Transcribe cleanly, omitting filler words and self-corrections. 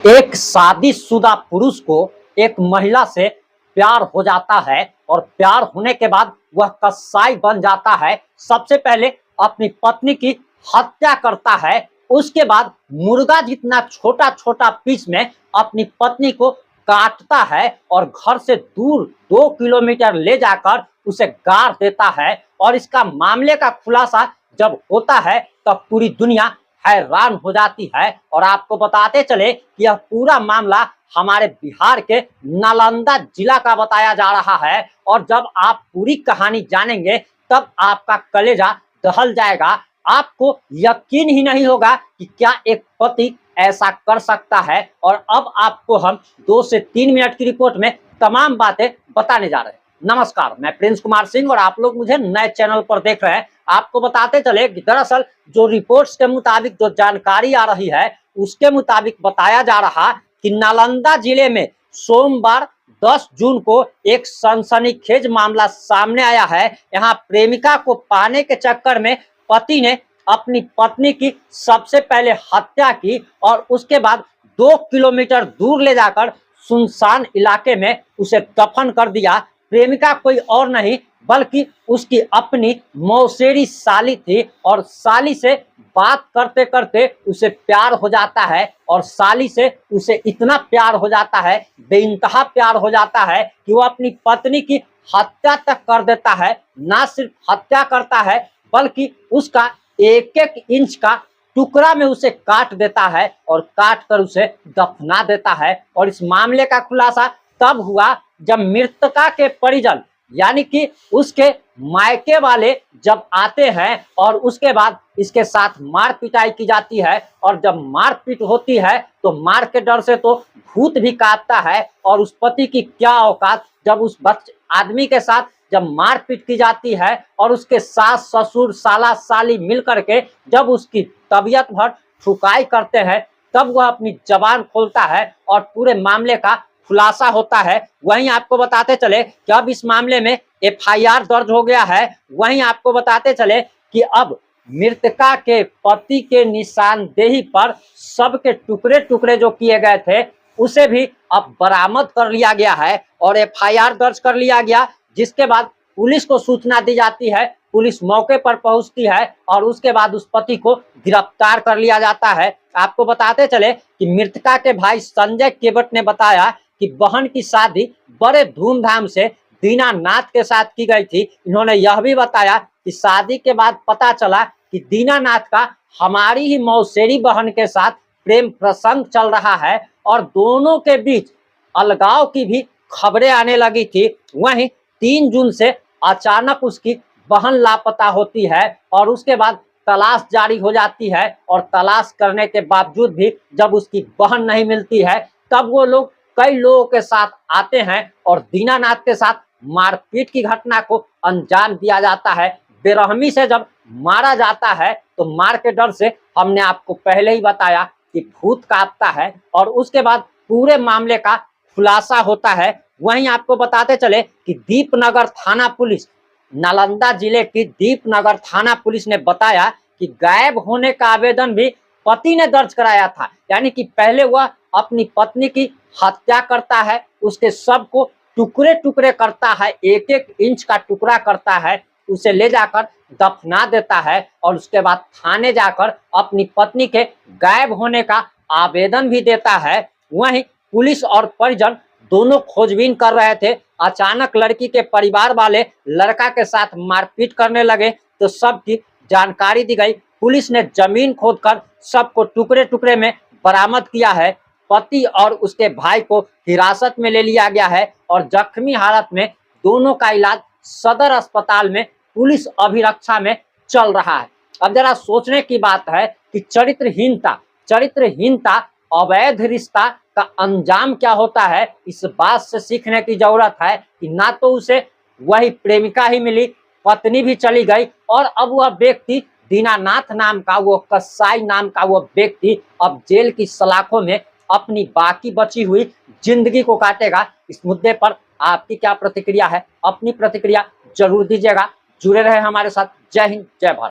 एक शादीशुदा पुरुष को एक महिला से प्यार हो जाता है और प्यार होने के बाद वह कसाई बन जाता है। सबसे पहले अपनी पत्नी की हत्या करता है, उसके बाद मुर्गा जितना छोटा छोटा पीस में अपनी पत्नी को काटता है और घर से दूर 2 किलोमीटर ले जाकर उसे गाड़ देता है। और इसका मामले का खुलासा जब होता है तब पूरी दुनिया हैरान हो जाती है। और आपको बताते चले कि यह पूरा मामला हमारे बिहार के नालंदा जिला का बताया जा रहा है। और जब आप पूरी कहानी जानेंगे तब आपका कलेजा दहल जाएगा। आपको यकीन ही नहीं होगा कि क्या एक पति ऐसा कर सकता है। और अब आपको हम 2 से 3 मिनट की रिपोर्ट में तमाम बातें बताने जा रहे हैं। नमस्कार, मैं प्रिंस कुमार सिंह और आप लोग मुझे नए चैनल पर देख रहे हैं। आपको बताते चले कि दरअसल जो रिपोर्ट्स के मुताबिक जो जानकारी आ रही है उसके मुताबिक बताया जा रहा कि नालंदा जिले में सोमवार 10 जून को एक सनसनीखेज मामला सामने आया है। यहाँ प्रेमिका को पाने के चक्कर में पति ने अपनी पत्नी की सबसे पहले हत्या की और उसके बाद 2 किलोमीटर दूर ले जाकर सुनसान इलाके में उसे दफन कर दिया। प्रेमिका कोई और नहीं बल्कि उसकी अपनी मौसेरी साली थी और साली से बात करते करते उसे प्यार हो जाता है और साली से उसे इतना प्यार हो जाता है, बेइंतहा प्यार हो जाता है कि वो अपनी पत्नी की हत्या तक कर देता है। ना सिर्फ हत्या करता है बल्कि उसका एक एक इंच का टुकड़ा में उसे काट देता है और काट कर उसे दफना देता है। और इस मामले का खुलासा तब हुआ जब मृतका के परिजन यानी कि उसके मायके वाले जब आते हैं और उसके बाद इसके साथ मार पिटाई की जाती है। और जब मारपीट होती है तो मार के डर से तो भूत भी कांपता है। और उस पति की क्या औकात जब उस आदमी के साथ जब मारपीट की जाती है और उसके सास ससुर साला साली मिल करके जब उसकी तबीयत भर ठुकाई करते हैं तब वह अपनी जबान खोलता है और पूरे मामले का खुलासा होता है। वहीं आपको बताते चले कि अब इस मामले में FIR दर्ज हो गया है। वहीं आपको बताते चले कि अब मृतका के पति के निशानदेही पर सबके टुकड़े टुकड़े जो किए गए थे उसे भी अब बरामद कर लिया गया है और FIR दर्ज कर लिया गया, जिसके बाद पुलिस को सूचना दी जाती है। पुलिस मौके पर पहुंचती है और उसके बाद उस पति को गिरफ्तार कर लिया जाता है। आपको बताते चले कि मृतका के भाई संजय केवट ने बताया कि बहन की शादी बड़े धूमधाम से दीनानाथ के साथ की गई थी। इन्होंने यह भी बताया कि शादी के बाद पता चला कि दीनानाथ का हमारी ही मौसेरी बहन के साथ प्रेम प्रसंग चल रहा है और दोनों के बीच अलगाव की भी खबरें आने लगी थी। वहीं 3 जून से अचानक उसकी बहन लापता होती है और उसके बाद तलाश जारी हो जाती है। और तलाश करने के बावजूद भी जब उसकी बहन नहीं मिलती है तब वो लोग कई लोगों के साथ आते हैं और दीनानाथ के साथ मारपीट की घटना को अंजाम दिया जाता है। बेरहमी से जब मारा जाता है तो मार के डर से हमने आपको पहले ही बताया कि भूत कांपता है और उसके बाद पूरे मामले का खुलासा होता है। वहीं आपको बताते चले कि दीपनगर थाना पुलिस, नालंदा जिले की दीपनगर थाना पुलिस ने बताया कि गायब होने का आवेदन भी पति ने दर्ज कराया था। यानी कि पहले वह अपनी पत्नी की हत्या करता है, उसके शव को टुकड़े टुकड़े करता है, एक एक इंच का टुकड़ा करता है, उसे ले जाकर दफना देता है और उसके बाद थाने जाकर अपनी पत्नी के गायब होने का आवेदन भी देता है। वहीं पुलिस और परिजन दोनों खोजबीन कर रहे थे। अचानक लड़की के परिवार वाले लड़का के साथ मारपीट करने लगे तो सबकी जानकारी दी गई। पुलिस ने जमीन खोदकर सबको टुकड़े टुकड़े में बरामद किया है। पति और उसके भाई को हिरासत में ले लिया गया है और जख्मी हालत में दोनों का इलाज सदर अस्पताल में पुलिस अभिरक्षा में चल रहा है। अब जरा सोचने की बात है कि चरित्रहीनता अवैध रिश्ता का अंजाम क्या होता है। इस बात से सीखने की जरूरत है कि ना तो उसे वही प्रेमिका ही मिली, पत्नी भी चली गई और अब वह व्यक्ति दीनानाथ नाम का, वो कसाई नाम का वो व्यक्ति अब जेल की सलाखों में अपनी बाकी बची हुई जिंदगी को काटेगा। इस मुद्दे पर आपकी क्या प्रतिक्रिया है? अपनी प्रतिक्रिया जरूर दीजिएगा। जुड़े रहे हमारे साथ। जय हिंद, जय भारत।